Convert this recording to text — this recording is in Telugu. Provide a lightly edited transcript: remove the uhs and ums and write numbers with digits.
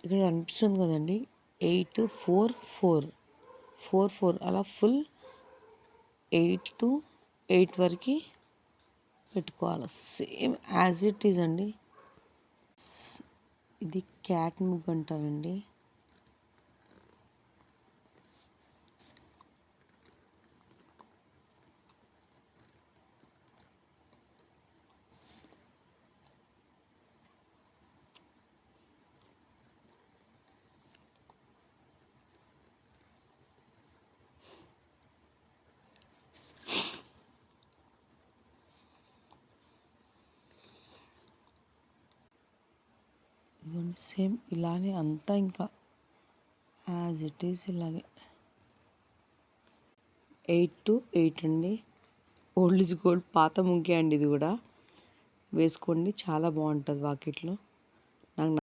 ఇక్కడ కనిపిస్తుంది కదండి 8 4 4 4 4 అలా ఫుల్ 8 to 8 వరకు పెట్టుకోవాలి. సేమ్ యాజ్ ఇట్ ఈజ్ అండి. ఇది క్యాట్ ముగ్గు అంటారండి. సేమ్ ఇలానే అంతా ఇంకా యాజ్ ఇట్ ఈస్ ఇలాగే 8 to 8 అండి. ఓల్డ్ ఈజ్ గోల్డ్, పాత ముగ్గే అండి. ఇది కూడా వేసుకోండి, చాలా బాగుంటుంది వాకిట్లో. నాకు